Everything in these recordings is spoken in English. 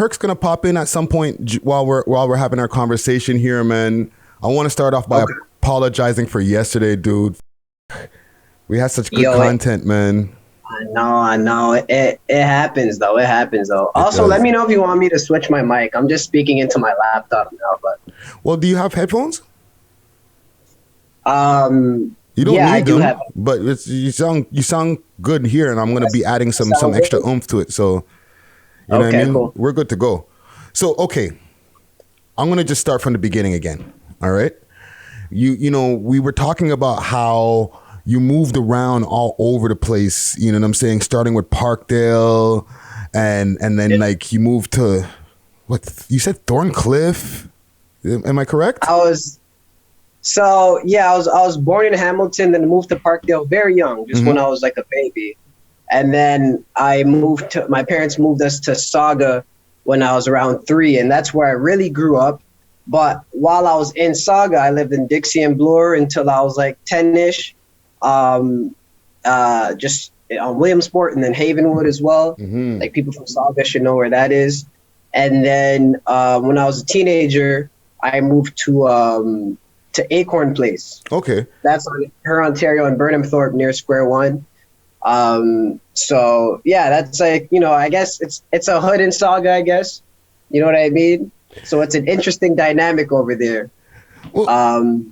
Herc's gonna pop in at some point while we're having our conversation here, man. I want to start off by apologizing for yesterday, dude. We had such good content, man. I know. It happens though. It happens though. Also, let me know if you want me to switch my mic. I'm just speaking into my laptop now. But well, do you have headphones? You don't yeah, need them, but you sound good here, and I'm gonna be adding some extra oomph to it. So you know what I mean? Cool. We're good to go. So okay, I'm gonna just start from the beginning again. All right. You know, we were talking about how you moved around all over the place, you know what I'm saying? Starting with Parkdale and then like you moved to what you said, Thorncliffe. Am I correct? I was born in Hamilton, then moved to Parkdale very young, just when I was like a baby. And then my parents moved us to Sauga when I was around 3, and that's where I really grew up. But while I was in Sauga, I lived in Dixie and Bloor until I was like 10-ish. Just on Williamsport and then Havenwood as well. Like people from Sauga should know where that is. And then when I was a teenager, I moved to Acorn Place. Okay. That's on Ontario and Burnhamthorpe near Square One. So yeah, that's like, you know, I guess it's a hood in Sauga, I guess. You know what I mean? So it's an interesting dynamic over there. Well,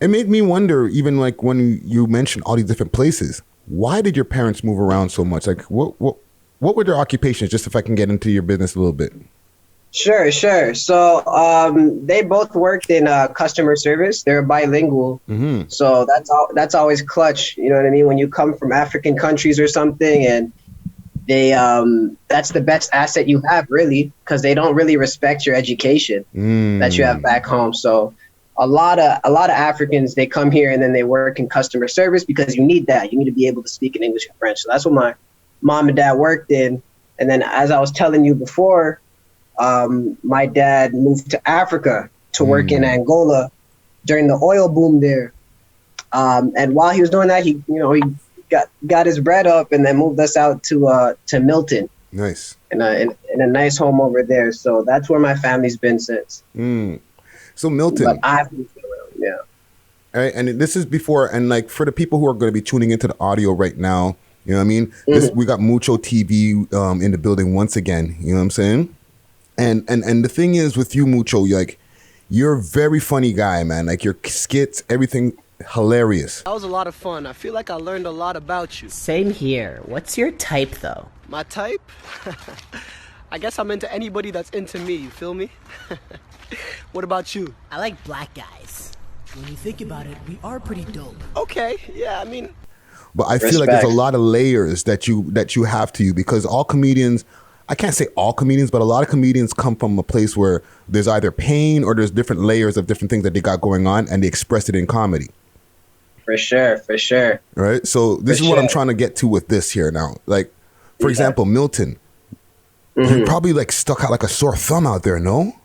it made me wonder, even like when you mentioned all these different places, why did your parents move around so much? Like what were their occupations? Just if I can get into your business a little bit. Sure. So they both worked in customer service. They're bilingual. So that's always clutch. You know what I mean? When you come from African countries or something, and they that's the best asset you have, really, because they don't really respect your education that you have back home. So a lot of Africans, they come here and then they work in customer service because you need that. You need to be able to speak in English and French. So that's what my mom and dad worked in. And then, as I was telling you before, my dad moved to Africa to work in Angola during the oil boom there. And while he was doing that, he got his bread up and then moved us out to Milton. Nice. In a nice home over there. So that's where my family's been since. So Milton. But I've moved around, yeah. All right, and this is before, and like for the people who are going to be tuning into the audio right now, you know what I mean? We got MuchoTV in the building once again. You know what I'm saying? And the thing is with you, Mucho, you're a very funny guy, man. Like your skits, everything hilarious. That was a lot of fun. I feel like I learned a lot about you. Same here. What's your type, though? My type? I guess I'm into anybody that's into me, you feel me? What about you? I like black guys. When you think about it, we are pretty dope. Okay, yeah, I mean... But I feel like there's a lot of layers that you have to you, because all comedians, I can't say all comedians, but a lot of comedians come from a place where there's either pain or there's different layers of different things that they got going on, and they express it in comedy. For sure. Right? So this is what I'm trying to get to with this here now. Like, for example, Milton, you probably like stuck out like a sore thumb out there, no?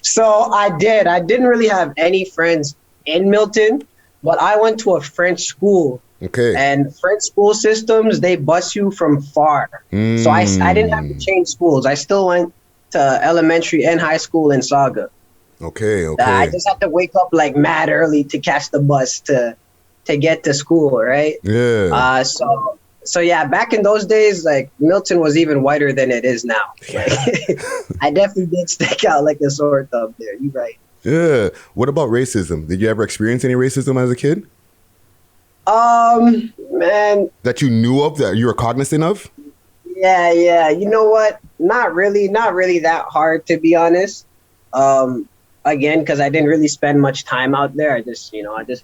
So I didn't really have any friends in Milton, but I went to a French school. Okay. And French school systems, they bus you from far. So I didn't have to change schools. I still went to elementary and high school in Sauga. Okay. I just had to wake up like mad early to catch the bus to get to school, right? Yeah. So yeah, back in those days, like Milton was even whiter than it is now. Like, I definitely did stick out like a sore thumb there. You're right. Yeah. What about racism? Did you ever experience any racism as a kid? Man. That you knew of, that you were cognizant of? Yeah. You know what? Not really that hard, to be honest. Again, because I didn't really spend much time out there. I just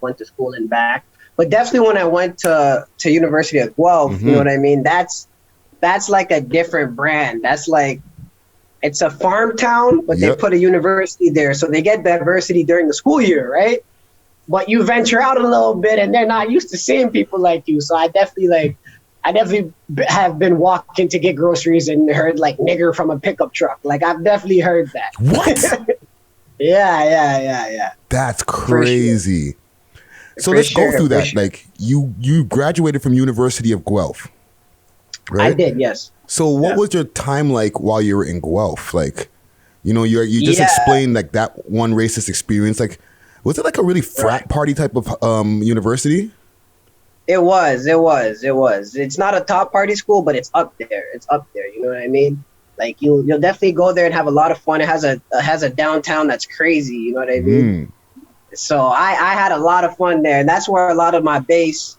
went to school and back. But definitely when I went to University of Guelph, you know what I mean? That's like a different brand. That's like, it's a farm town, but they put a university there. So they get diversity during the school year, right? But you venture out a little bit and they're not used to seeing people like you. So I definitely have been walking to get groceries and heard like nigger from a pickup truck. Like I've definitely heard that. What? Yeah. That's crazy. So let's go through that. Like you graduated from University of Guelph, right? I did, yes. So what was your time like while you were in Guelph? Like, you know, you just explained like that one racist experience. Like, was it like a really frat party type of university? It was. It's not a top party school, but it's up there. You know what I mean? Like you'll definitely go there and have a lot of fun. It has a downtown that's crazy. You know what I mean? So I had a lot of fun there, and that's where a lot of my base,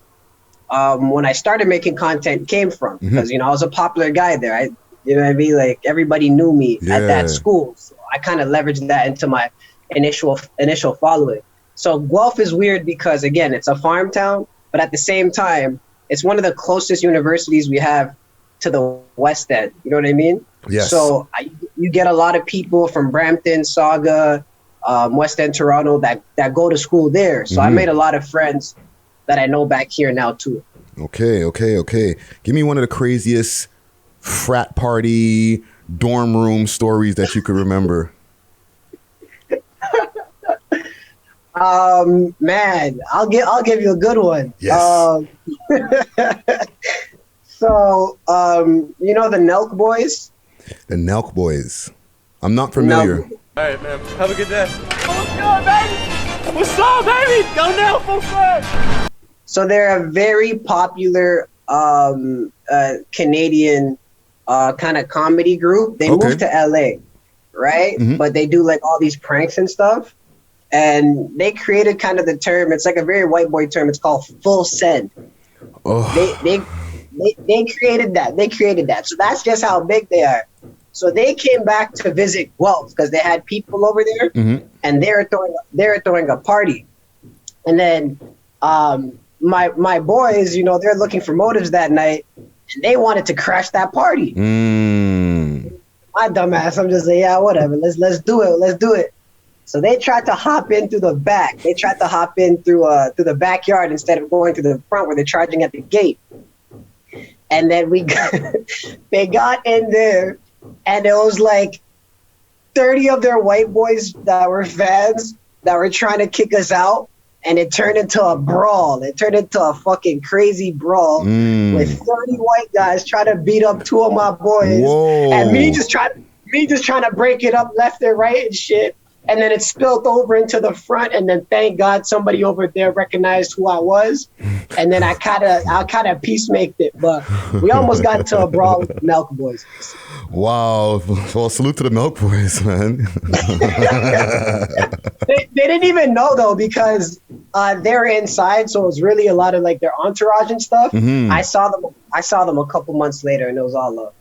when I started making content, came from. Because you know I was a popular guy there. You know what I mean? Like everybody knew me at that school. So I kind of leveraged that into my initial following. So Guelph is weird because again, it's a farm town, but at the same time, it's one of the closest universities we have to the West End. You know what I mean? Yes. So you get a lot of people from Brampton, Sauga, West End, Toronto that go to school there. So I made a lot of friends that I know back here now too. Okay. Give me one of the craziest frat party dorm room stories that you could remember. Man, I'll give you a good one. Yes. So, you know the Nelk Boys? The Nelk Boys. I'm not familiar. All right, man. Have a good day. What's good, baby? What's up, baby? Go now, full flag. So they're a very popular Canadian kind of comedy group. They moved to LA, right? But they do like all these pranks and stuff. And they created kind of the term. It's like a very white boy term. It's called full send. Oh. They created that. So that's just how big they are. So they came back to visit Guelph because they had people over there, and they're throwing a party. And then my boys, you know, they're looking for motives that night, and they wanted to crash that party. My dumbass, I'm just like, yeah, whatever. Let's do it. So they tried to hop in through the back. They tried to hop in through the backyard instead of going to the front where they're charging at the gate. And then they got in there, and it was like 30 of their white boys that were fans that were trying to kick us out, and it turned into a brawl. It turned into a fucking crazy brawl with 30 white guys trying to beat up two of my boys. Whoa. And me just trying to break it up left and right and shit. And then it spilled over into the front, and then thank God somebody over there recognized who I was, and then I kind of peacemaked it, but we almost got into a brawl with the Milk Boys. Wow! Well, salute to the Milk Boys, man. They didn't even know though because they're inside, so it was really a lot of like their entourage and stuff. I saw them a couple months later, and it was all love.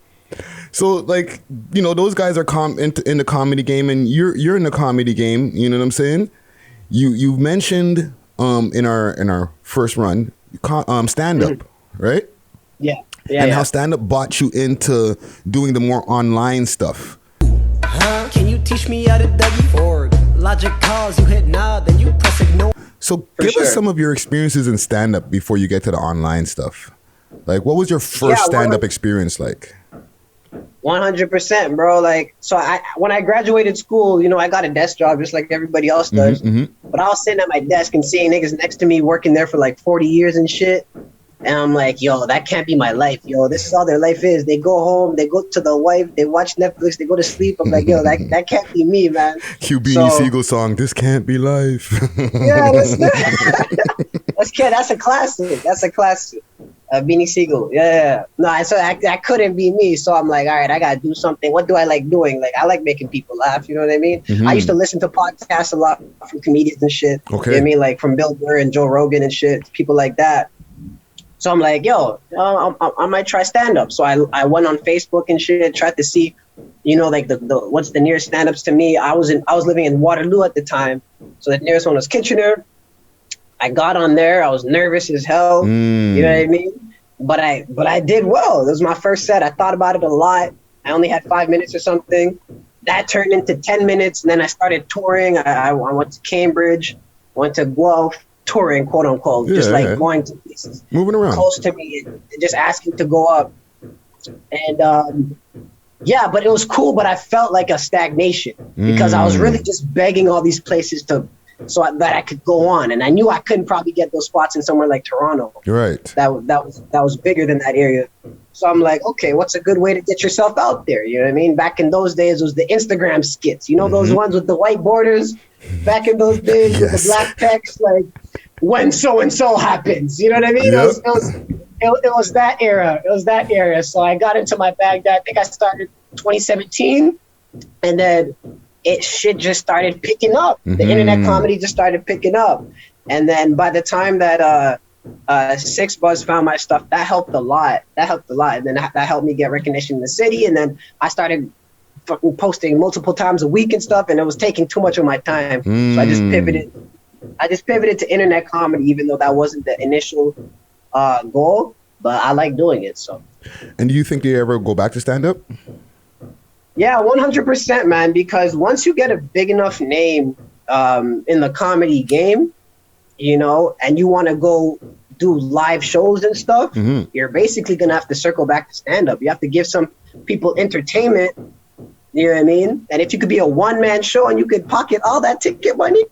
So, like, you know, those guys are in the comedy game, and you're in the comedy game. You know what I'm saying? You mentioned in our first run stand up, right? Yeah. How stand up brought you into doing the more online stuff. Can you teach me how to Dougie? Or logic calls, you hit nod, then you press ignore. So give us some of your experiences in stand up before you get to the online stuff. Like, what was your first stand up experience like? 100%, bro. Like, so when I graduated school, you know, I got a desk job just like everybody else does. But I was sitting at my desk and seeing niggas next to me working there for like 40 years and shit. And I'm like, yo, that can't be my life. Yo, this is all their life is. They go home, they go to the wife, they watch Netflix, they go to sleep. I'm like, yo, that can't be me, man. Cue Beanie Siegel song, "This Can't Be Life." Yeah, that's a classic. Beanie Siegel. Yeah. No, so that couldn't be me. So I'm like, all right, I got to do something. What do I like doing? Like, I like making people laugh. You know what I mean? I used to listen to podcasts a lot from comedians and shit. Okay. You know what I mean? Like from Bill Burr and Joe Rogan and shit, people like that. So I'm like, yo, I might try stand up. So I went on Facebook and shit, tried to see, you know, like the what's the nearest stand ups to me. I was living in Waterloo at the time. So the nearest one was Kitchener. I got on there. I was nervous as hell. You know what I mean? But I did well. It was my first set. I thought about it a lot. I only had 5 minutes or something. That turned into 10 minutes. And then I started touring. I went to Cambridge, went to Guelph, touring, quote unquote, going to places moving around close to me and just asking to go up. And but it was cool, but I felt like a stagnation because I was really just begging all these places so that I could go on, and I knew I couldn't probably get those spots in somewhere like Toronto. Right. That was bigger than that area. So I'm like, okay, what's a good way to get yourself out there? You know what I mean? Back in those days, it was the Instagram skits. You know those ones with the white borders? Back in those days with the black text, like, when so-and-so happens. You know what I mean? Yep. It was that era. It was that era. So I got into my bag. I think I started 2017. And then shit just started picking up. The internet comedy just started picking up. And then by the time that Six Buzz found my stuff, that helped a lot. And then that helped me get recognition in the city. And then I started fucking posting multiple times a week and stuff, and it was taking too much of my time. So I just pivoted to internet comedy, even though that wasn't the initial goal. But I like doing it. So. And do you think you ever go back to stand up? Yeah, 100%, man. Because once you get a big enough name in the comedy game, you know, and you want to go do live shows and stuff, you're basically going to have to circle back to stand-up. You have to give some people entertainment, you know what I mean? And if you could be a one-man show and you could pocket all that ticket money,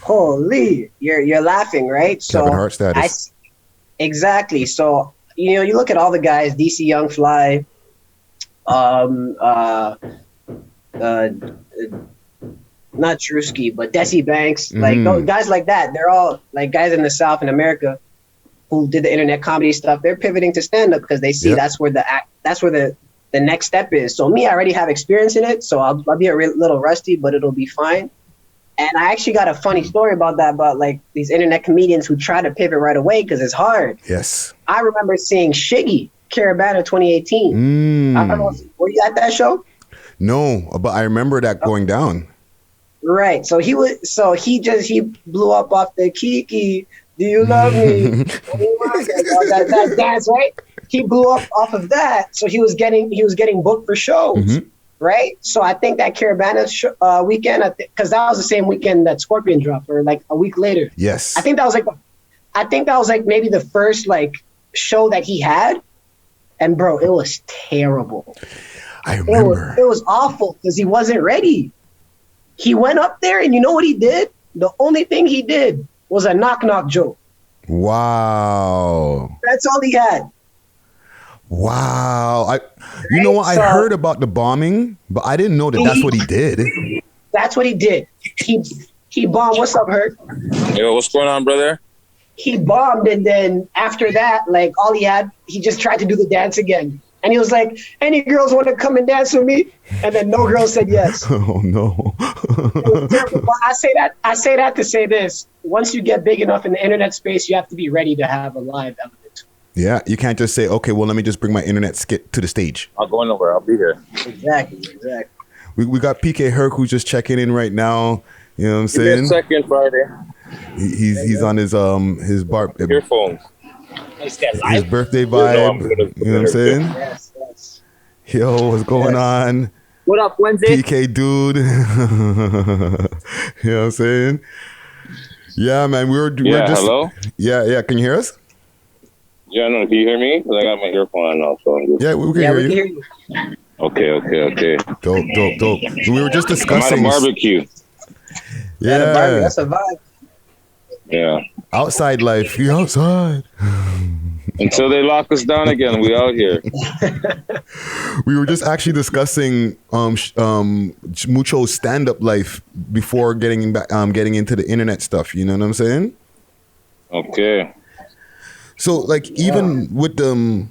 holy, you're laughing, right? So Kevin Hart status. Exactly. So, you know, you look at all the guys, DC Young Fly, not Drewski, but Desi Banks, like those guys like that. They're all like guys in the South in America who did the internet comedy stuff. They're pivoting to stand up because they see that's where the next step is. So me, I already have experience in it, so I'll be a little rusty, but it'll be fine. And I actually got a funny story about that, about like these internet comedians who try to pivot right away because it's hard. Yes. I remember seeing Shiggy, Caravana 2018. I don't know, were you at that show? No, but I remember that going down. Right. So he blew up off the Kiki, do you love me? that dance, right? He blew up off of that. So he was getting booked for shows. Right. So I think that Caravana weekend, because that was the same weekend that Scorpion dropped, or like a week later. Yes. I think that was like maybe the first like show that he had. And bro, it was terrible. I remember. It was awful because he wasn't ready. He went up there, and you know what he did? The only thing he did was a knock-knock joke. Wow. That's all he had. Wow. You know what? I heard about the bombing, but I didn't know that's what he did. That's what he did. He bombed. What's up, Herc? Yo, what's going on, brother? He bombed, and then after that, like all he just tried to do the dance again. And he was like, any girls want to come and dance with me? And then no girls said yes. Oh, no. But I say that to say this. Once you get big enough in the internet space, you have to be ready to have a live element. Yeah, you can't just say, okay, well, let me just bring my internet skit to the stage. I'll go nowhere. I'll be here. Exactly. We got PK Herc who's just checking in right now. You know what I'm saying? Give me a second, Friday. He's on his earphones. His birthday vibe. You know what I'm saying? Yes. Yo, what's going on? What up, Wednesday? PK dude. You know what I'm saying? Yeah, man. We're just hello? Yeah. Can you hear us? Yeah, no, can you hear me? Because I got my earphone on now. So yeah, we can hear you. Okay. Dope. We were just discussing. I'm at a barbecue. Yeah. That's a vibe. Yeah. Outside life. You outside. Until they lock us down again, we out here. We were just actually discussing Mucho's stand-up life before getting into the internet stuff. You know what I'm saying? Okay. So, like, even with the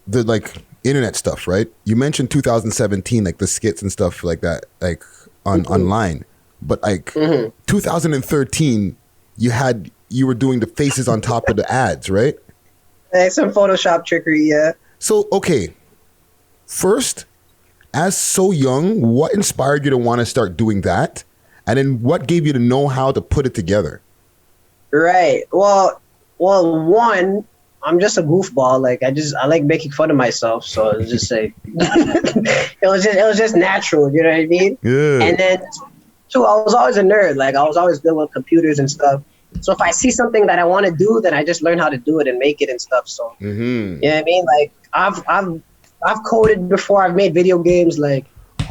like internet stuff, right? You mentioned 2017, like the skits and stuff like that, like online. But like 2013, you were doing the faces on top of the ads, right? Some Photoshop trickery, yeah. So, okay. First, as so young, what inspired you to want to start doing that? And then what gave you the know-how to put it together? Right. Well, one, I'm just a goofball. Like I like making fun of myself. So it was just like it was just natural. You know what I mean? Yeah. And then two, I was always a nerd. Like I was always good with computers and stuff. So if I see something that I want to do, then I just learn how to do it and make it and stuff. So you know what I mean? Like I've coded before. I've made video games. Like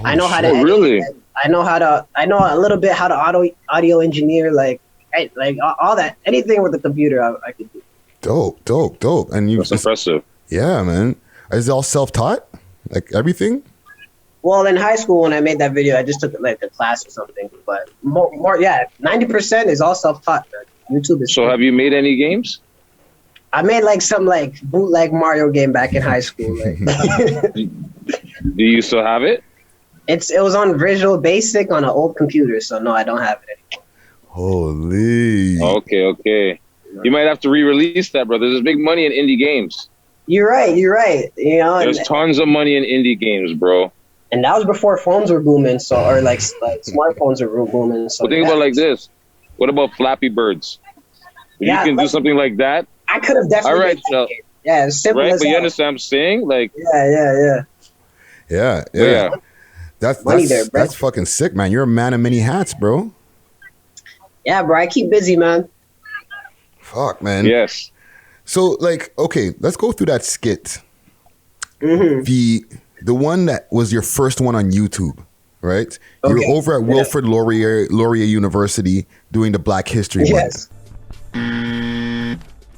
I know how to edit. Really? I know a little bit how to audio engineer. Like all that, anything with the computer, I could do. Dope. And That's impressive. Yeah, man. Is it all self-taught? Like everything? Well, in high school when I made that video, I just took like a class or something. But more, yeah, 90% is all self-taught. Man. YouTube is. So have you made any games? I made like some like bootleg Mario game back in high school. Like. Do you still have it? It was on Visual Basic on an old computer, so no, I don't have it anymore. Holy. Okay. You might have to re-release that, brother. There's big money in indie games. You're right. You know, there's tons of money in indie games, bro. And that was before phones were booming, so or like smartphones were booming. So but think about it like this. What about Flappy Birds? If you can do something like that. I could have definitely. All right, so, yeah, it's simple right, as but that. you understand what I'm saying? Like, yeah. That's fucking sick, man. You're a man of many hats, bro. Yeah, bro. I keep busy, man. Fuck, man. Yes. So, like, okay, let's go through that skit. Mm-hmm. The one that was your first one on YouTube, right? You were over at Wilfrid Laurier University doing the Black History Month.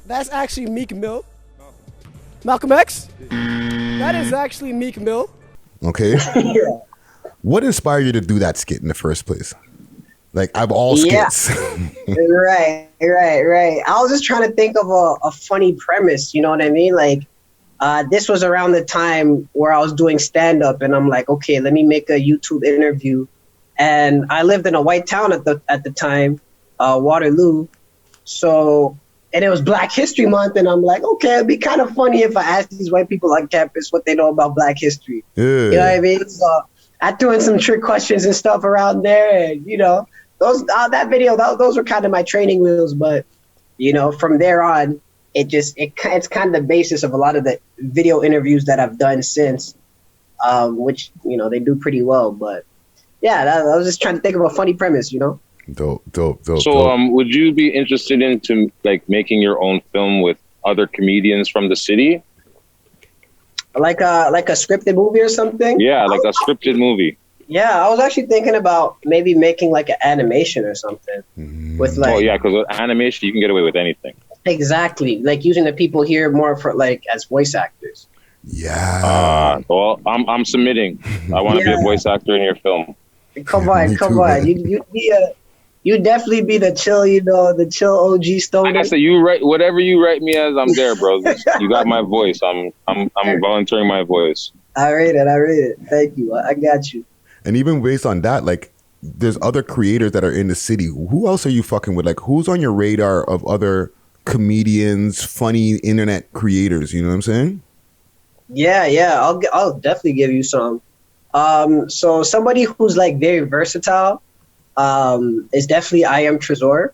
That's actually Meek Mill. Malcolm X? That is actually Meek Mill. Okay. Yeah. What inspired you to do that skit in the first place? Like, I've all skits. Right. I was just trying to think of a funny premise, you know what I mean? Like, this was around the time where I was doing stand-up, and I'm like, okay, let me make a YouTube interview. And I lived in a white town at the time, Waterloo. So, and it was Black History Month, and I'm like, okay, it'd be kind of funny if I asked these white people on campus what they know about Black history. Yeah. You know what I mean? So I threw in some trick questions and stuff around there, and you know, those were kind of my training wheels. But you know, from there on, it's kind of the basis of a lot of the video interviews that I've done since, which you know they do pretty well. But yeah, I was just trying to think of a funny premise, you know. Dope. So, would you be interested into like making your own film with other comedians from the city? Like a scripted movie or something? Yeah, like a scripted movie. Yeah, I was actually thinking about maybe making like an animation or something with like. Oh yeah, because with animation you can get away with anything. Exactly, like using the people here more for like as voice actors. Yeah. Well, I'm submitting. I want to be a voice actor in your film. Come on. You'd definitely be the chill, you know, the chill OG stoner. Like I said, you write whatever you write me as, I'm there, bro. You got my voice. I'm volunteering my voice. I read it. Thank you. I got you. And even based on that, like, there's other creators that are in the city. Who else are you fucking with? Like, who's on your radar of other comedians, funny internet creators? You know what I'm saying? Yeah. I'll definitely give you some. So somebody who's like very versatile. Is definitely I Am Trezor.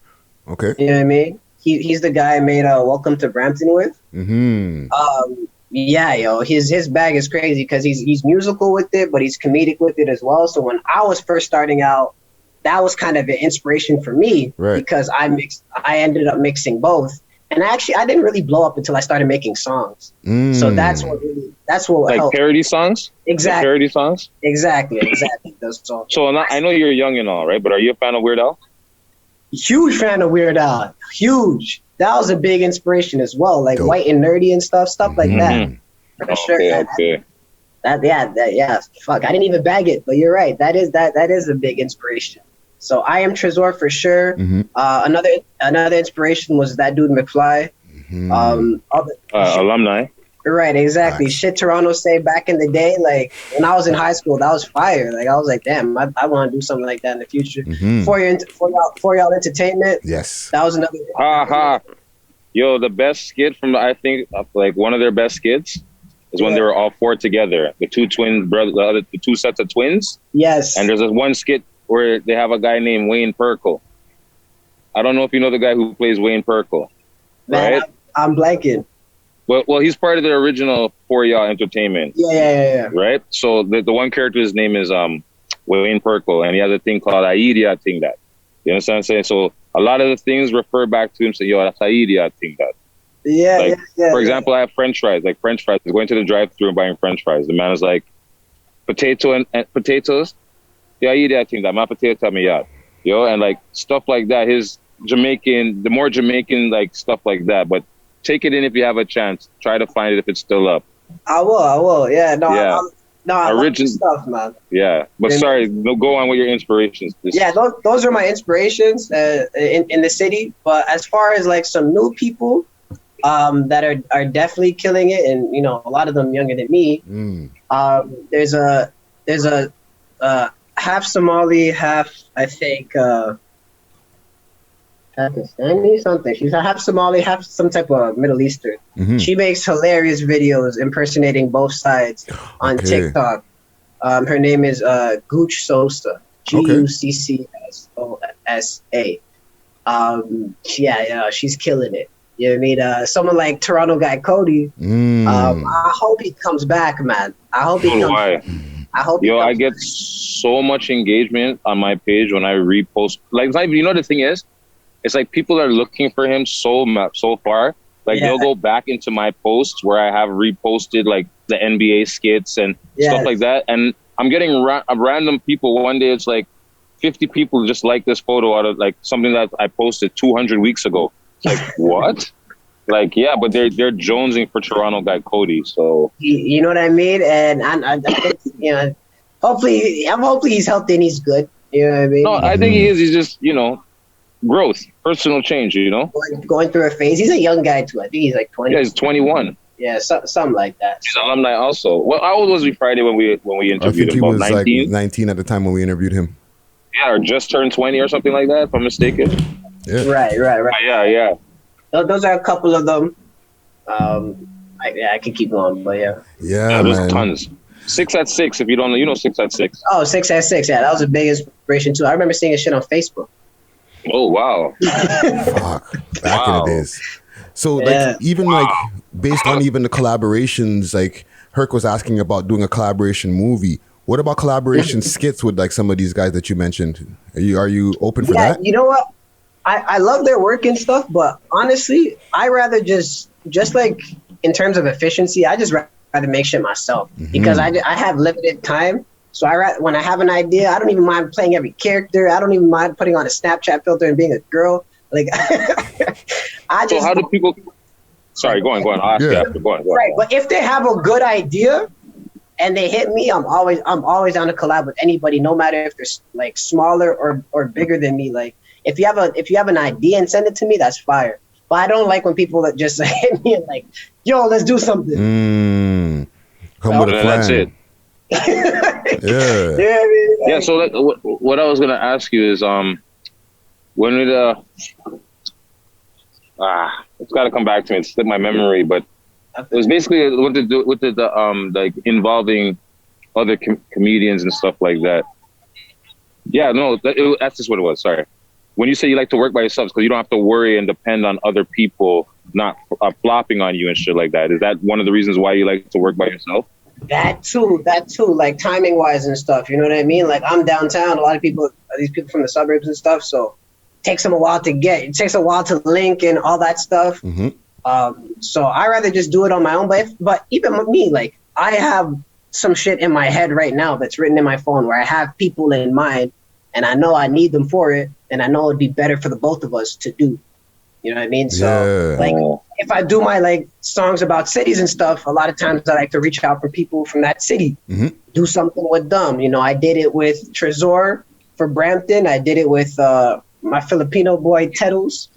Okay. You know what I mean? He's the guy I made Welcome to Brampton with. Mm-hmm. Yeah, yo, his bag is crazy because he's musical with it, but he's comedic with it as well. So when I was first starting out, that was kind of an inspiration for me because I ended up mixing both. And actually, I didn't really blow up until I started making songs. So that's what like helped. Parody songs? Exactly. Like parody songs? Exactly. Those songs. So I know you're young and all, right? But are you a fan of Weird Al? Huge fan of Weird Al. Huge. That was a big inspiration as well. Like White and Nerdy and stuff like that. For sure. Okay. Yeah. Fuck, I didn't even bag it, but you're right. That is a big inspiration. So I Am Trezor for sure. Another inspiration was that dude McFly. Alumni. Right, exactly. Nice. Shit Toronto say back in the day, like when I was in high school, that was fire. Like I was like, damn, I want to do something like that in the future. For y'all entertainment. Yes. That was another. Yo, the best skit from I think like one of their best skits is when they were all four together. The two twin brothers, the two sets of twins. Yes. And there's this one skit where they have a guy named Wayne Perkle. I don't know if you know the guy who plays Wayne Perkle. Man, right? I'm blanking. Well, he's part of the original For Y'all Entertainment. Yeah. Right? So the one character, his name is Wayne Perkle, and he has a thing called Aidia Ting That. You understand what I'm saying? So a lot of the things refer back to him, say, yo, that's Aidia Ting That. Yeah. For example, I have French fries. Like French fries, going to the drive-thru and buying French fries. The man is like, potato and potatoes? Yeah, Aidia Ting That. My potato me yacht. Yo, and like stuff like that. His Jamaican, the more Jamaican like stuff like that, but take it in if you have a chance. Try to find it if it's still up. I will. Yeah, no, Yeah. I love this stuff, man. Yeah, but sorry, no, go on with your inspirations. Yeah, those are my inspirations in the city. But as far as like some new people that are definitely killing it, and you know, a lot of them younger than me. There's a half Somali, half I think Pakistani something. She's a half Somali, half some type of Middle Eastern. She makes hilarious videos impersonating both sides on TikTok. Her name is Gooch Sosa. Guccsosa. She's killing it. You know what I mean? Someone like Toronto guy Cody. I hope he comes back, man. I hope he comes. I get so much engagement on my page when I repost. Like, you know, the thing is, it's like people are looking for him so far. Like they'll go back into my posts where I have reposted like the NBA skits and stuff like that, and I'm getting random people. One day it's like 50 people just like this photo out of like something that I posted 200 weeks ago. It's like what? Like, yeah, but they're jonesing for Toronto guy Cody. So you know what I mean? And I think, you know, hopefully he's healthy and he's good. You know what I mean? No, I think he is. He's just, you know, growth, personal change. You know, going through a phase. He's a young guy too. I think he's like 20. Yeah, he's 21. Yeah, something like that. He's alumni also. Well, how old was he Friday when we interviewed I think him? he was 19? like 19 at the time when we interviewed him. Yeah, or just turned 20 or something like that, if I'm mistaken. Yeah. Right. Yeah. Those are a couple of them. I could keep going, but yeah. Yeah, there's man. tons. 6 at 6, if you don't know, you know 6 at 6. Oh, 6 at 6. Yeah, that was a big inspiration too. I remember seeing his shit on Facebook. Oh, wow. Fuck. Back in the days. So, like, even like based on even the collaborations, like Herc was asking about doing a collaboration movie. What about collaboration skits with like some of these guys that you mentioned? Are you open for that? You know what? I love their work and stuff, but honestly, I rather just like in terms of efficiency, I just rather make shit myself because I have limited time. So when I have an idea, I don't even mind playing every character. I don't even mind putting on a Snapchat filter and being a girl. Like, So how do people? Sorry, go on. I'll ask you after. Go on. Right, but if they have a good idea and they hit me, I'm always down to collab with anybody, no matter if they're like smaller or bigger than me. Like, if you have an idea and send it to me, that's fire. But I don't like when people that just hit me and like, yo, let's do something. Come with a plan. That's it. Yeah. So like, what I was gonna ask you is, when did it's got to come back to me. It's slipped my memory, but it was basically what to do with the like involving other comedians and stuff like that. Yeah, no, that's just what it was. Sorry. When you say you like to work by yourself, because you don't have to worry and depend on other people not flopping on you and shit like that. Is that one of the reasons why you like to work by yourself? That too, like timing wise and stuff. You know what I mean? Like, I'm downtown. A lot of these people from the suburbs and stuff. So it takes them a while to get. It takes a while to link and all that stuff. So I rather just do it on my own. But even with me, like, I have some shit in my head right now that's written in my phone where I have people in mind, and I know I need them for it, and I know it'd be better for the both of us to do. You know what I mean? So like, if I do my like songs about cities and stuff, a lot of times I like to reach out for people from that city, do something with them. You know, I did it with Trezor for Brampton. I did it with my Filipino boy Teddles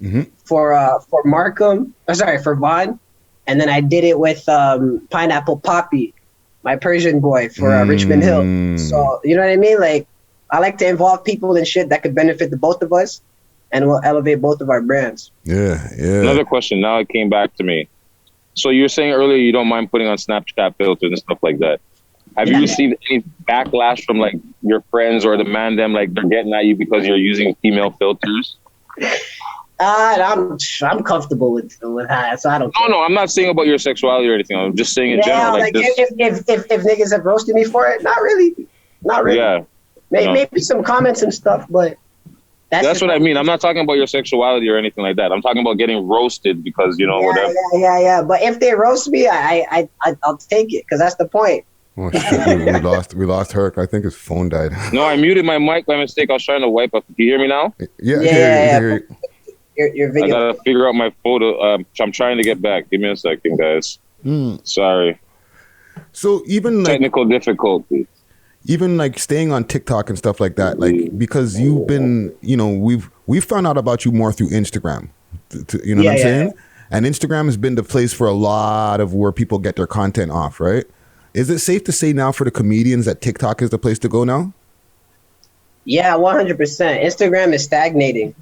for Markham. For Vaughn. And then I did it with Pineapple Poppy, my Persian boy for Richmond Hill. So, you know what I mean? Like, I like to involve people in shit that could benefit the both of us, and will elevate both of our brands. Yeah. Another question. Now it came back to me. So you were saying earlier you don't mind putting on Snapchat filters and stuff like that. Have you received any backlash from like your friends or the man them, like they're getting at you because you're using female filters? I'm comfortable with that, so I don't. No, I'm not saying about your sexuality or anything. I'm just saying in general. Like this. If niggas have roasted me for it, not really. Yeah. Maybe some comments and stuff, but that's what I mean. I'm not talking about your sexuality or anything like that. I'm talking about getting roasted because, you know, whatever. Yeah. But if they roast me, I'll take it because that's the point. Oh, shit, we lost Herc. I think his phone died. No, I muted my mic by mistake. I was trying to wipe up. Can you hear me now? Yeah. your video. I gotta figure out my photo. I'm trying to get back. Give me a second, guys. Sorry. So even like technical difficulty. Even like staying on TikTok and stuff like that, like because you've been, we've found out about you more through Instagram. You know what I'm saying? Yeah. And Instagram has been the place for a lot of where people get their content off, right? Is it safe to say now for the comedians that TikTok is the place to go now? Yeah, 100%. Instagram is stagnating.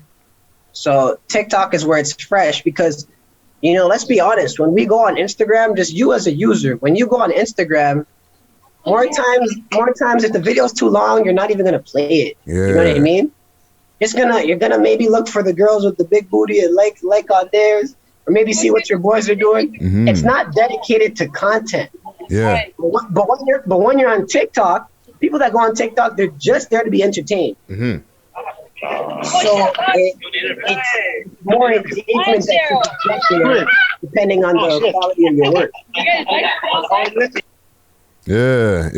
So TikTok is where it's fresh because, let's be honest, when we go on Instagram, just you as a user, when you go on Instagram, more times if the video's too long, you're not even gonna play it. Yeah. You know what I mean? You're gonna maybe look for the girls with the big booty and like on theirs, or maybe see what your boys are doing. Mm-hmm. It's not dedicated to content. Yeah. But when you're on TikTok, people that go on TikTok, they're just there to be entertained. Mm-hmm. So it's more engagement that you get depending on the quality of your work. Yeah.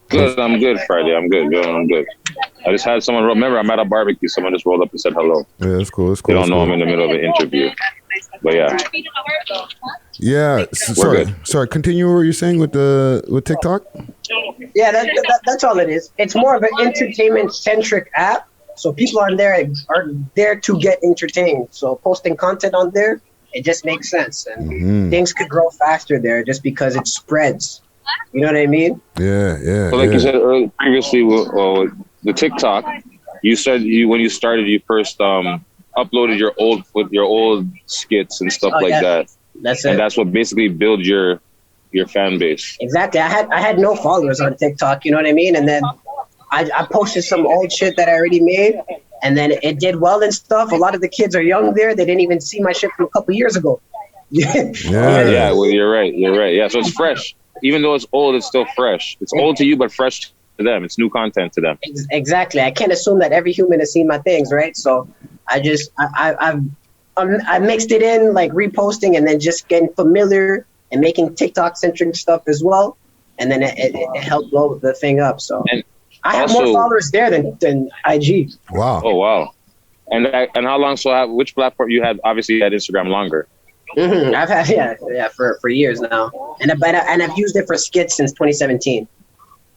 Good, I'm good, Friday. I'm good. I just had someone, remember, I'm at a barbecue. Someone just rolled up and said hello. Yeah, that's cool. They don't know I'm in the middle of an interview. But yeah. Yeah. Sorry. Continue what you're saying with TikTok. Yeah, that's all it is. It's more of an entertainment-centric app. So people are there to get entertained. So posting content on there, it just makes sense. And things could grow faster there just because it spreads. You know what I mean? Yeah. So like you said earlier, previously, the TikTok, you said when you started, you first uploaded your old skits and stuff that. That's it. And that's what basically built your fan base. Exactly. I had no followers on TikTok. You know what I mean? And then I posted some old shit that I already made, and then it did well and stuff. A lot of the kids are young there. They didn't even see my shit from a couple years ago. Yeah. Well, you're right. Yeah. So it's fresh. Even though it's old, it's still fresh. It's old to you, but fresh to them. It's new content to them. Exactly. I can't assume that every human has seen my things, right? So I mixed it in, like reposting and then just getting familiar and making TikTok-centric stuff as well. And then it helped blow the thing up. So I have more followers there than IG. Wow. Oh, wow. And how long? So which platform you had? Obviously, you had Instagram longer. Mm-hmm. I've had for years now, and I've used it for skits since 2017.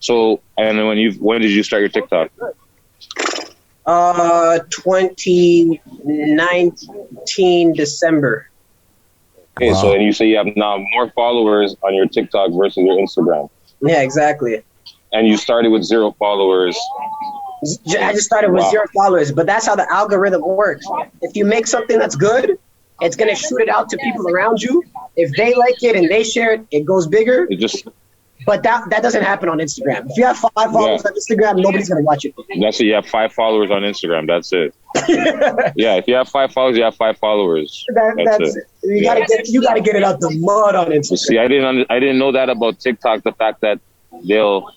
So and when did you start your TikTok? 2019 December. Okay, wow. So and you say you have now more followers on your TikTok versus your Instagram. Yeah, exactly. And you started with 0 followers. I just started with 0 followers, but that's how the algorithm works. If you make something that's good, it's going to shoot it out to people around you. If they like it and they share it, it goes bigger. But that doesn't happen on Instagram. If you have 5 followers on Instagram, nobody's going to watch it. That's it. You have 5 followers on Instagram. That's it. Yeah, if you have 5 followers, you have 5 followers. That's it. You gotta get it out the mud on Instagram. See, I didn't know that about TikTok. The fact that they'll,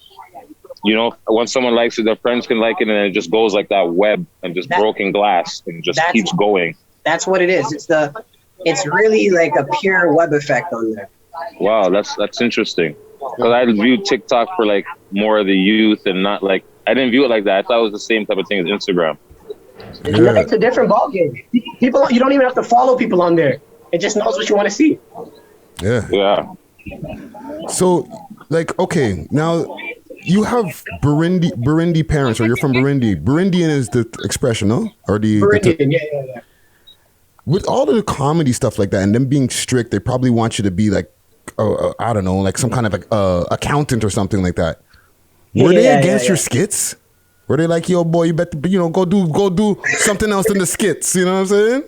once someone likes it, their friends can like it, and it just goes like that web and just broken glass and just keeps going. That's what it is. It's really like a pure web effect on there. Wow, that's interesting. Because I viewed TikTok for like more of the youth and not like, I didn't view it like that. I thought it was the same type of thing as Instagram. It's a different ballgame. People, you don't even have to follow people on there. It just knows what you want to see. Yeah. So, like, okay, now you have Burundi parents, or you're from Burundi. Burundian is the expression, no? Or Burundian, yeah. With all of the comedy stuff like that and them being strict, they probably want you to be like, I don't know, like some kind of accountant or something like that. Were they against your skits? Were they like, yo, boy, you better, go do something else in the skits? You know what I'm saying?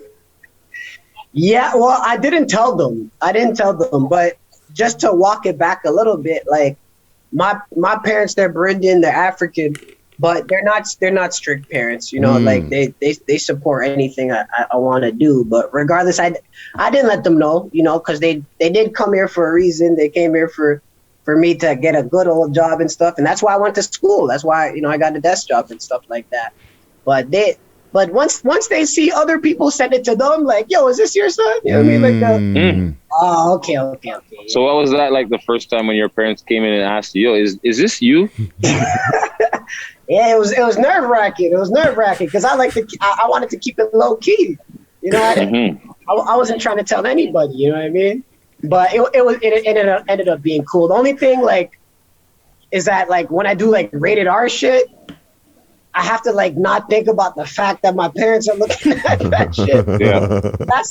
Yeah, well, I didn't tell them, but just to walk it back a little bit, like my parents, they're Burundian, they're African, but they're not strict parents, like they support anything I want to do. But regardless, I didn't let them know, because they did come here for a reason. They came here for me to get a good old job and stuff. And that's why I went to school. That's why, I got a desk job and stuff like that. But once they see other people send it to them, like, yo, is this your son? You know what I mean? Like, oh, okay. So what was that like the first time when your parents came in and asked you, yo, is this you? Yeah, it was nerve-wracking. It was nerve-wracking because I wanted to keep it low key. You know, I wasn't trying to tell anybody. You know what I mean? But it ended up being cool. The only thing like is that like when I do like rated R shit, I have to like not think about the fact that my parents are looking at that shit. Yeah, or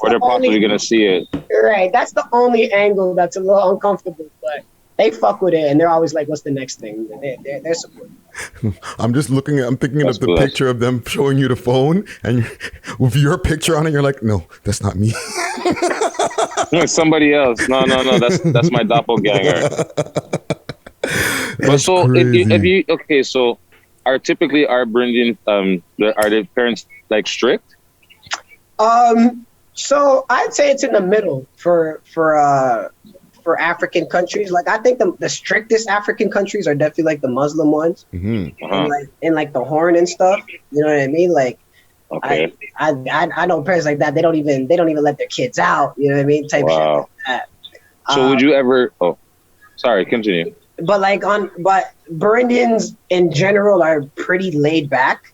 they're possibly gonna see it. Right, that's the only angle that's a little uncomfortable, but they fuck with it and they're always like, "What's the next thing?" They're supportive. I'm thinking of the picture of them showing you the phone and with your picture on it. You're like, no, that's not me. It's somebody else. No, that's my doppelganger. But so if you so are typically our Burundian are the parents like strict? So I'd say it's in the middle for African countries. Like I think the strictest African countries are definitely like the Muslim ones, and like the Horn and stuff. You know what I mean? Like, okay. I know parents like that. They don't even let their kids out. You know what I mean? Type shit like that. So would you ever? Oh, sorry. Continue. But but Burundians in general are pretty laid back.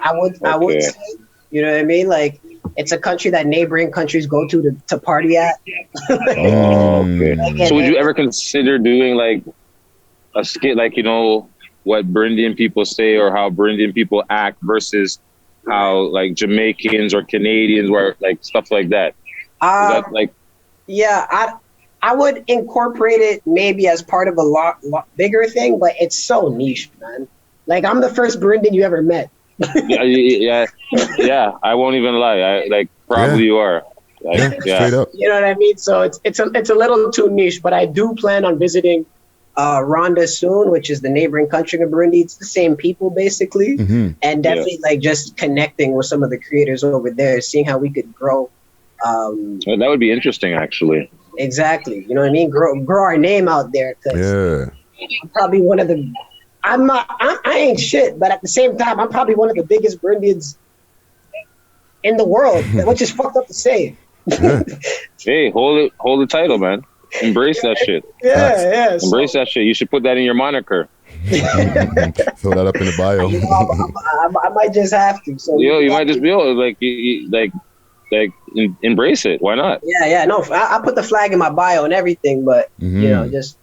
I would say. You know what I mean? Like. It's a country that neighboring countries go to party at. Okay. So would you ever consider doing like a skit, like, you know, what Burundian people say or how Burundian people act versus how like Jamaicans or Canadians or like stuff like that? Is that like? Yeah, I would incorporate it maybe as part of a lot bigger thing, but it's so niche, man. Like I'm the first Burundian you ever met. yeah. I won't even lie. Probably you are. Straight up. You know what I mean? So it's a little too niche, but I do plan on visiting Rwanda soon, which is the neighboring country of Burundi. It's the same people basically, and definitely like just connecting with some of the creators over there, seeing how we could grow. That would be interesting, actually. Exactly. You know what I mean? Grow our name out there. Cause I'm probably one of the. I ain't shit, but at the same time, I'm probably one of the biggest Burundians in the world, which is fucked up to say. Hey, hold the title, man. Embrace that shit. Yeah. Embrace that shit. You should put that in your moniker. Throw that up in the bio. I might just have to. So you might just be embrace it. Why not? Yeah. No, I put the flag in my bio and everything, but you know, just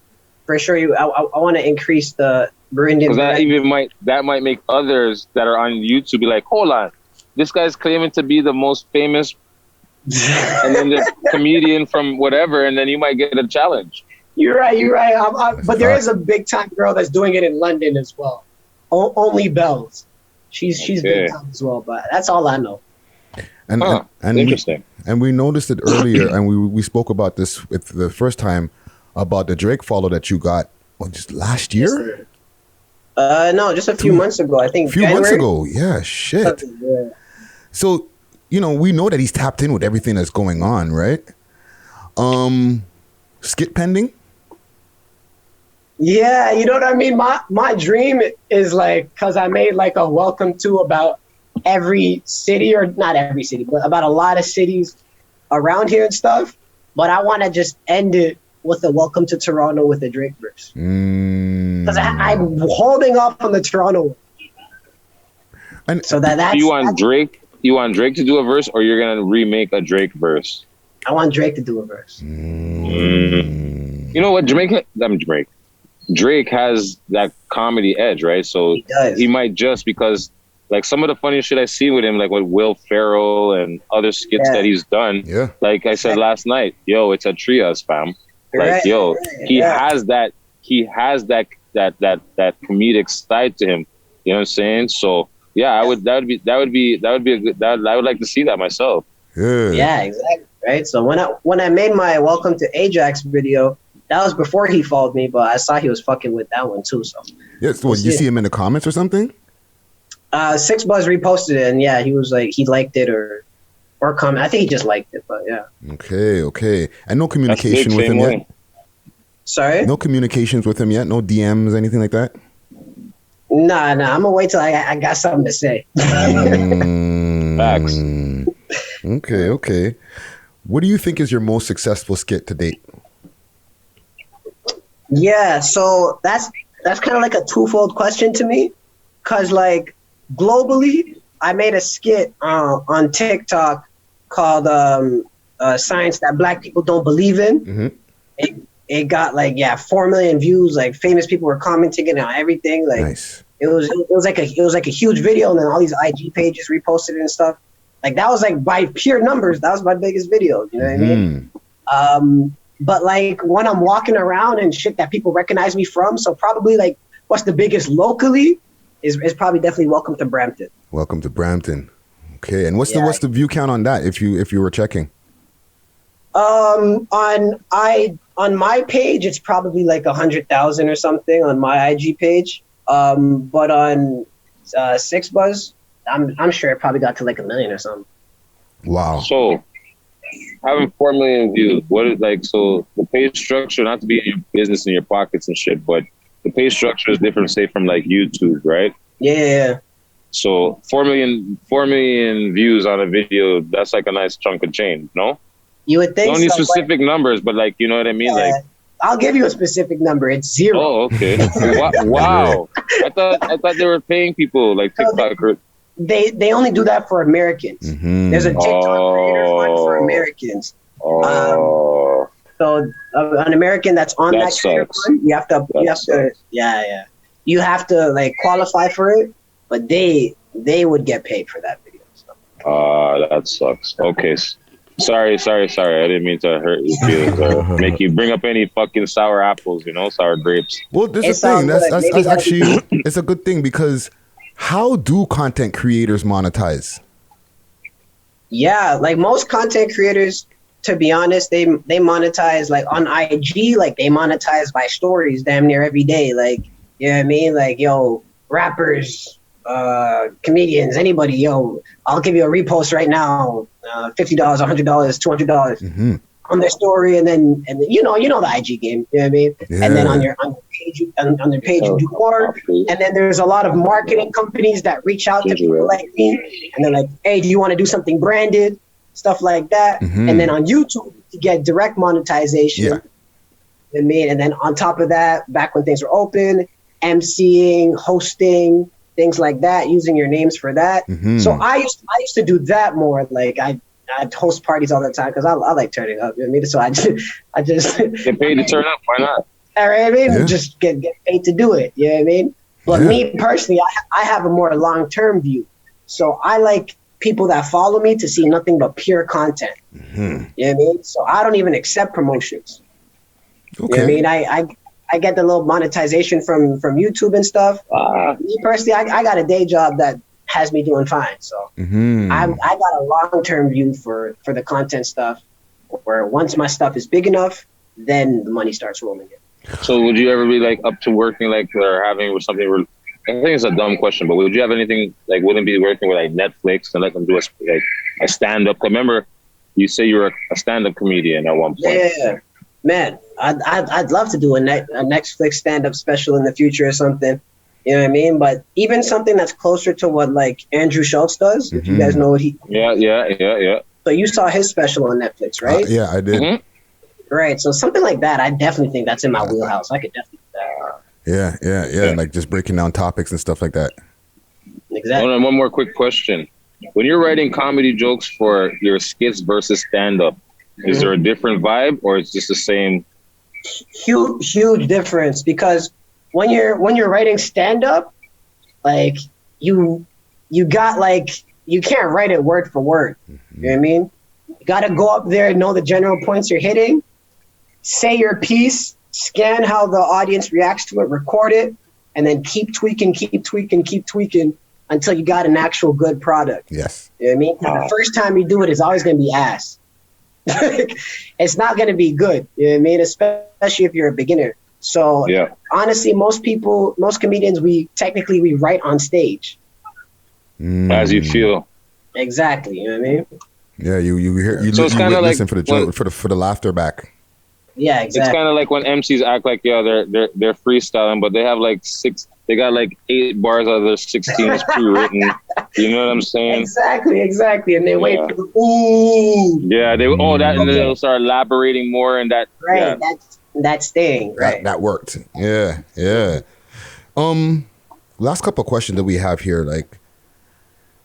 for sure, I want to increase the Burundian. Because that might make others that are on YouTube be like, hold on, this guy's claiming to be the most famous, and then the comedian from whatever, and then you might get a challenge. You're right. But there is a big time girl that's doing it in London as well. Only Bells. She's big time as well, but that's all I know. And interesting. We noticed it earlier, and we spoke about this with the first time about the Drake follow that you got. Just last year? No, just a few months ago. I think. Months ago. Yeah, shit. Yeah. So, you know, we know that he's tapped in with everything that's going on, right? Skit pending? Yeah, you know what I mean? My dream is like, because I made like a welcome to about every city, or not every city, but about a lot of cities around here and stuff. But I want to just end it with a welcome to Toronto with a Drake verse. Because I'm holding up on the Toronto. And so that's you want Drake to do a verse, or you're gonna remake a Drake verse? I want Drake to do a verse. You know what, Drake has that comedy edge, right? So he might, just because like some of the funny shit I see with him, like with Will Ferrell and other skits that he's done. Yeah. Like I said last night, yo, it's a trios, fam. Like, he has that comedic side to him. You know what I'm saying? So yeah, that would be a good. I would like to see that myself. Yeah, exactly. Right. So when I made my Welcome to Ajax video, that was before he followed me, but I saw he was fucking with that one too. So so you see him in the comments or something? Six Buzz reposted it, and he was like, he liked it or comment. I think he just liked it, but yeah. Okay. And no communication with him yet? Sorry? No communications with him yet? No DMs, anything like that? Nah. I'm gonna wait till I got something to say. Facts. Okay. What do you think is your most successful skit to date? Yeah, so that's kind of like a twofold question to me. Cause like globally, I made a skit on TikTok called "Science That Black People Don't Believe In." Mm-hmm. It got like 4 million views. Like famous people were commenting it on everything. Like Nice. it was like a huge video, and then all these IG pages reposted it and stuff. Like that was like by pure numbers, that was my biggest video. You know what I mean? But like when I'm walking around and shit that people recognize me from, so probably like what's the biggest locally is probably definitely Welcome to Brampton. Welcome to Brampton. Okay, and what's the view count on that if you were checking? On my page it's probably like 100,000 or something on my IG page. But on Six Buzz, I'm sure it probably got to like 1 million or something. Wow. So having 4 million views, what is like, so the page structure, not to be in your business in your pockets and shit, but the page structure is different, say, from like YouTube, right? Yeah. So 4 million views on a video, that's like a nice chunk of change, no? You would think don't need so, specific numbers, but like, you know what I mean? Like, I'll give you a specific number. It's 0. Oh, okay. Wow. I thought they were paying people like TikTok. They only do that for Americans. Mm-hmm. There's a TikTok creator fund for Americans. So an American that's on that creator fund, you have to like qualify for it, but they would get paid for that video. So. That sucks. Okay. Sorry. I didn't mean to hurt your feelings or make you bring up any fucking sour apples, sour grapes. Well, there's a thing. That's actually, it's a good thing because how do content creators monetize? Yeah, like most content creators, to be honest, they monetize like on IG, like they monetize by stories damn near every day. Like, you know what I mean? Like, yo, rappers, comedians, anybody, I'll give you a repost right now, $50, $100, $200 on their story, and then you know the IG game, you know what I mean? Yeah. And then on their page, on their page you do more, and then there's a lot of marketing companies that reach out to people like me, and they're like, hey, do you want to do something branded, stuff like that? And then on YouTube you get direct monetization. You know what I mean? And then on top of that, back when things were open, MCing, hosting, things like that, using your names for that. So I used to do that more. Like I'd host parties all the time because I like turning up. You know what I mean? So I just get paid to turn up. Why not? All right, I mean, just get paid to do it. You know what I mean? But me personally, I have a more long-term view. So I like people that follow me to see nothing but pure content. You know what I mean? So I don't even accept promotions. Okay. You know what I mean? I get the little monetization from YouTube and stuff. Me personally, I got a day job that has me doing fine. So I got a long-term view for the content stuff, where once my stuff is big enough, then the money starts rolling in. So would you ever be like up to working like or having with something? I think it's a dumb question, but would you have anything like wouldn't be working with like Netflix and let them do a stand-up? Remember, you say you were a stand-up comedian at one point. Yeah, man, I'd love to do a Netflix stand-up special in the future or something. You know what I mean? But even something that's closer to what like Andrew Schultz does, if you guys know what he. Yeah. So you saw his special on Netflix, right? Yeah, I did. Right. So something like that, I definitely think that's in my wheelhouse. I could definitely do that. Yeah. Like just breaking down topics and stuff like that. Exactly. One more quick question. When you're writing comedy jokes for your skits versus stand-up, is there a different vibe or it's just the same? Huge difference, because when you're writing stand-up, like you got like, you can't write it word for word. You know what I mean? You got to go up there and know the general points you're hitting, say your piece, scan how the audience reacts to it, record it, and then keep tweaking until you got an actual good product. Yes. You know what I mean? The first time you do it is always going to be ass. It's not going to be good. You know what I mean? Especially if you're a beginner. So honestly, most comedians, we write on stage. As you feel. Exactly. You know what I mean? Yeah, you listen for the joke, for the laughter back. Yeah, exactly. It's kind of like when MCs act like they're freestyling, but they have like 8 bars out of their 16 is pre-written. You know what I'm saying? Exactly. And they wait for the ooh. Yeah, and then they'll start elaborating more, and that. Right, that's staying. Right. That worked. Yeah. last couple of questions that we have here, like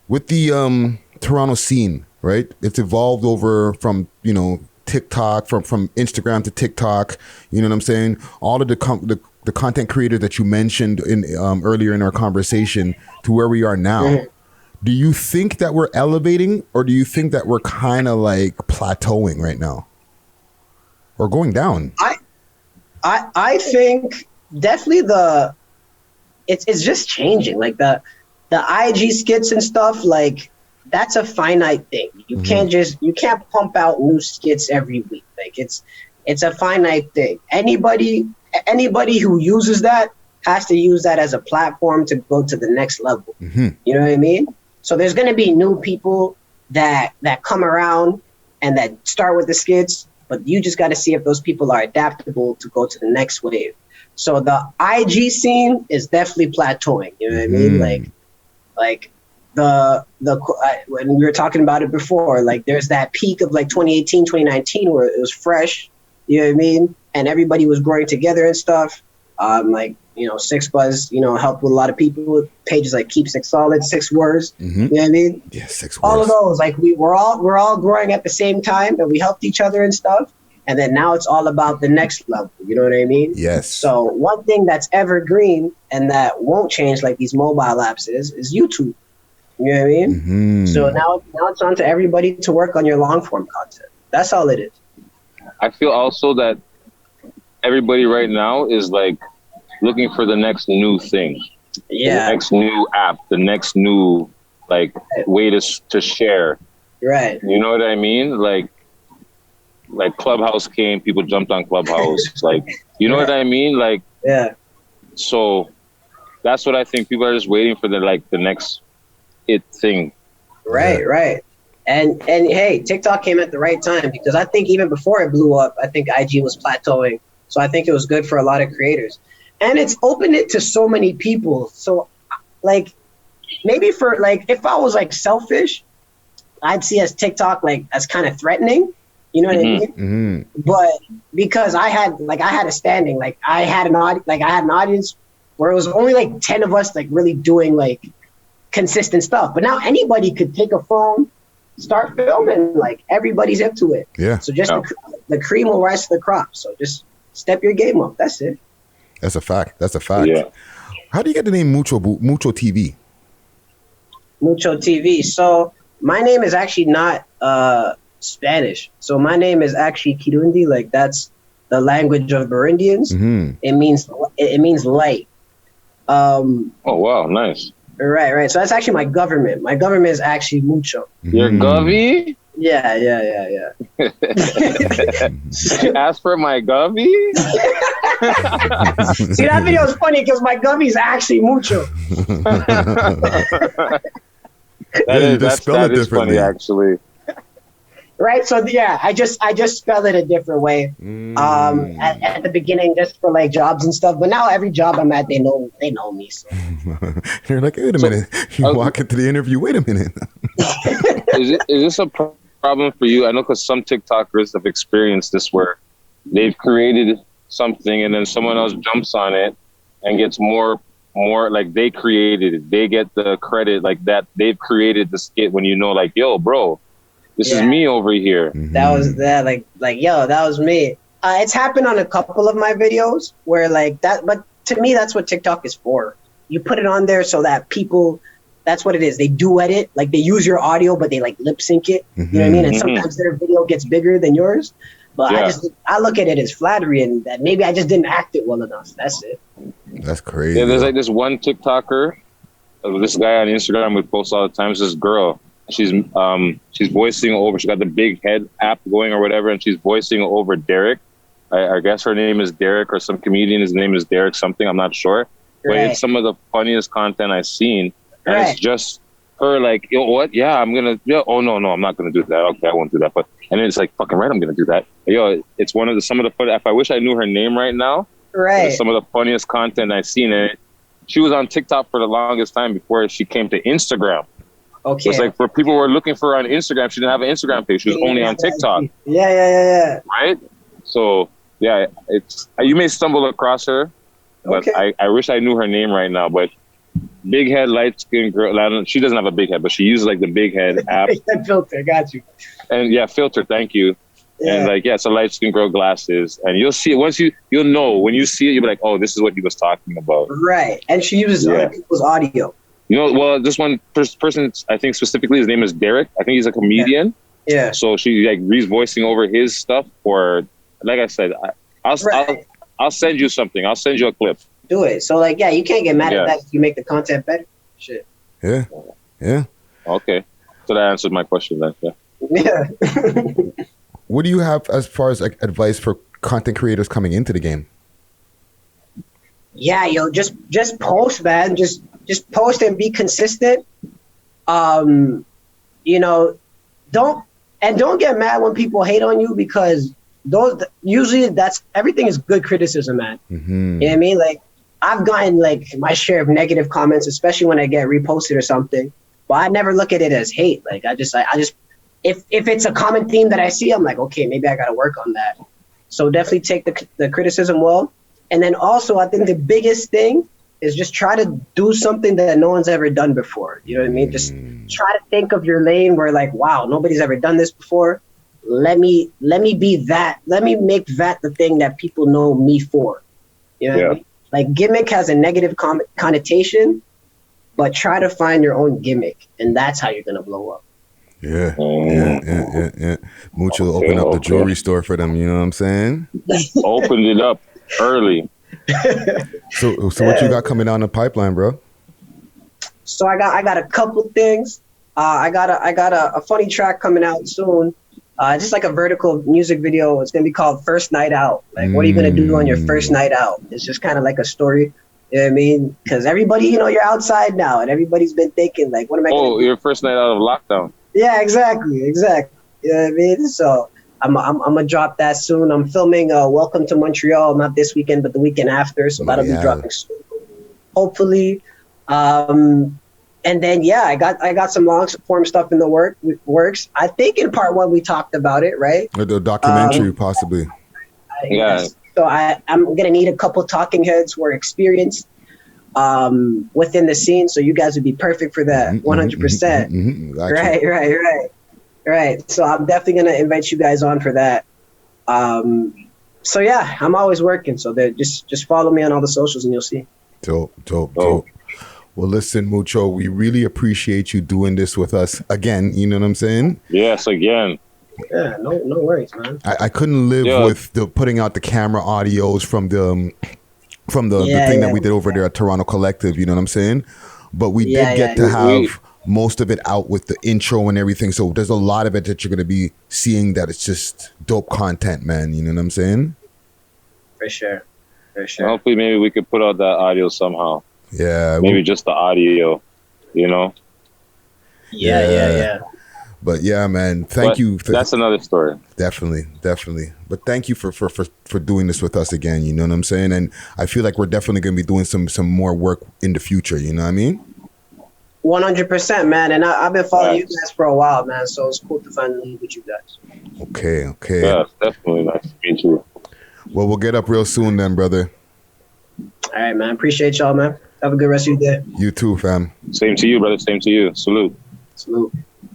with the Toronto scene, right? It's evolved over from, you know, TikTok, from Instagram to TikTok. You know what I'm saying? All of the content creators that you mentioned in earlier in our conversation to where we are now. Mm-hmm. Do you think that we're elevating, or do you think that we're kind of like plateauing right now, or going down? I think definitely it's just changing. Like the IG skits and stuff, like that's a finite thing. You can't pump out new skits every week. Like it's a finite thing. Anybody who uses that has to use that as a platform to go to the next level. Mm-hmm. You know what I mean? So there's going to be new people that come around and that start with the skits, but you just got to see if those people are adaptable to go to the next wave. So the IG scene is definitely plateauing. You know what I mean? Like when we were talking about it before, like there's that peak of like 2018, 2019 where it was fresh. You know what I mean? And everybody was growing together and stuff. Like, you know, Six Buzz, you know, helped with a lot of people. Pages like Keep Six Solid, 6 words. Mm-hmm. You know what I mean? Yeah, 6 words. All of those, like we're all growing at the same time, and we helped each other and stuff. And then now it's all about the next level. You know what I mean? Yes. So one thing that's evergreen and that won't change like these mobile apps is YouTube. You know what I mean? Mm-hmm. So now it's on to everybody to work on your long form content. That's all it is. I feel also that everybody right now is like looking for the next new thing. Yeah. The next new app, the next new like way to share. Right. You know what I mean? Like Clubhouse came, people jumped on Clubhouse. Like, you know what I mean? Like, yeah. So that's what I think. People are just waiting for the next it thing. Right, right. And hey, TikTok came at the right time, because I think even before it blew up, I think IG was plateauing. So I think it was good for a lot of creators. And it's opened it to so many people. So like maybe for like, if I was like selfish, I'd see as TikTok like as kind of threatening. You know what I mean? Mm-hmm. But because I had a standing, like I had an audience where it was only like 10 of us like really doing like consistent stuff. But now anybody could take a phone, start filming, like everybody's into it. Yeah. So just the cream will rise to the crop. So just step your game up. That's it. That's a fact. That's a fact. Yeah. How do you get the name MuchoTV? MuchoTV. So my name is actually not Spanish. So my name is actually Kirundi. Like that's the language of Burundians. Mm-hmm. It means light. Oh wow, nice. Right. So that's actually my government. My government is actually Mucho. Your govy? Yeah. Ask for my govy? See, that video is funny because my govy is actually Mucho. that is funny, actually. Right, so yeah, I just spell it a different way. At the beginning, just for like jobs and stuff. But now every job I'm at, they know me. So. You're like, wait a minute. You walk into the interview. Wait a minute. Is this a problem for you? I know because some TikTokers have experienced this, where they've created something and then someone else jumps on it and gets more like they created it. They get the credit like that. They've created the skit when you know, like, yo, bro. This is me over here. That was that, like, yo, that was me. It's happened on a couple of my videos where like that, but to me, that's what TikTok is for. You put it on there so that people, that's what it is. They duet it, like they use your audio, but they like lip sync it. You know what I mean? And sometimes their video gets bigger than yours. But I look at it as flattery, and that maybe I just didn't act it well enough. That's it. That's crazy. Yeah, there's like this one TikToker, this guy on Instagram we post all the time. It's this girl. She's voicing over. She got the big head app going or whatever, and she's voicing over Derek. I guess her name is Derek, or some comedian. His name is Derek something. I'm not sure. But it's some of the funniest content I've seen, and it's just her like, yo, what? Yeah, I'm gonna. Yeah, oh no, I'm not gonna do that. Okay, I won't do that. But and then it's like, fucking right, I'm gonna do that. Yo, it's one of some of the fun. If I wish I knew her name right now. Right. Some of the funniest content I've seen, and she was on TikTok for the longest time before she came to Instagram. Okay. It's like for people who are looking for her on Instagram, she didn't have an Instagram page. She was only on TikTok. Yeah. Right? So, yeah, you may stumble across her, but I wish I knew her name right now. But big head, light skinned girl. She doesn't have a big head, but she uses like the big head app. That filter, got you. And yeah, filter. Thank you. Yeah. And like, yeah, it's a light skinned girl, glasses, and you'll see it once you'll know when you see it. You'll be like, oh, this is what he was talking about. Right, and she uses other people's audio. You know, well, this one person, I think specifically, his name is Derek. I think he's a comedian. Yeah. So she like voicing over his stuff. Or like I said, I'll send you something. I'll send you a clip. Do it. So like, yeah, you can't get mad at that if you make the content better. Shit. Yeah. Yeah. Okay. So that answered my question then. Yeah. Yeah. What do you have as far as like advice for content creators coming into the game? Yeah, yo, just post, man. Just post and be consistent. You know, don't get mad when people hate on you, because that's everything is good criticism, man. Mm-hmm. You know what I mean? Like, I've gotten like my share of negative comments, especially when I get reposted or something. But I never look at it as hate. Like I just if it's a common theme that I see, I'm like, okay, maybe I got to work on that. So definitely take the criticism well. And then also, I think the biggest thing is just try to do something that no one's ever done before. You know what I mean? Just try to think of your lane where like, wow, nobody's ever done this before. Let me be that. Let me make that the thing that people know me for. You know what I mean? Like, gimmick has a negative connotation, but try to find your own gimmick, and that's how you're gonna blow up. Yeah. Mucho opened up the jewelry store for them. You know what I'm saying? Opened it up early. So what you got coming down the pipeline, bro? So I got a couple things. I got a funny track coming out soon. Just like a vertical music video. It's gonna be called First Night Out. Like, what are you gonna do on your first night out? It's just kind of like a story. You know what I mean? Because everybody, you know, you're outside now, and everybody's been thinking, like, what am I gonna do? Your first night out of lockdown. Yeah, exactly. You know what I mean? So I'm gonna drop that soon. I'm filming Welcome to Montreal, not this weekend, but the weekend after. So that'll be dropping soon, hopefully. And then I got some long form stuff in the works. I think in part one we talked about it, right? Or the documentary, possibly. Yes. So I'm gonna need a couple talking heads who are experienced within the scene. So you guys would be perfect for that, 100%. Right. So I'm definitely gonna invite you guys on for that. So yeah, I'm always working. So just follow me on all the socials and you'll see. Dope. Well, listen, Mucho, we really appreciate you doing this with us again. You know what I'm saying? Yes, again. Yeah, no worries, man. I couldn't live with the putting out the camera audios from the thing that we did over there at Toronto Collective. You know what I'm saying? But we did get to have most of it out with the intro and everything. So there's a lot of it that you're going to be seeing that it's just dope content, man. You know what I'm saying? For sure. Hopefully, maybe we could put out that audio somehow. Yeah. Maybe just the audio, you know? Yeah. But yeah, man, thank you. That's another story. Definitely. But thank you for doing this with us again. You know what I'm saying? And I feel like we're definitely going to be doing some more work in the future. You know what I mean? 100%, man. And I've been following you guys for a while, man. So it's cool to finally meet with you guys. Okay. Yeah, it's definitely nice to meet you. Well, we'll get up real soon then, brother. All right, man. Appreciate y'all, man. Have a good rest of your day. You too, fam. Same to you, brother. Same to you. Salute.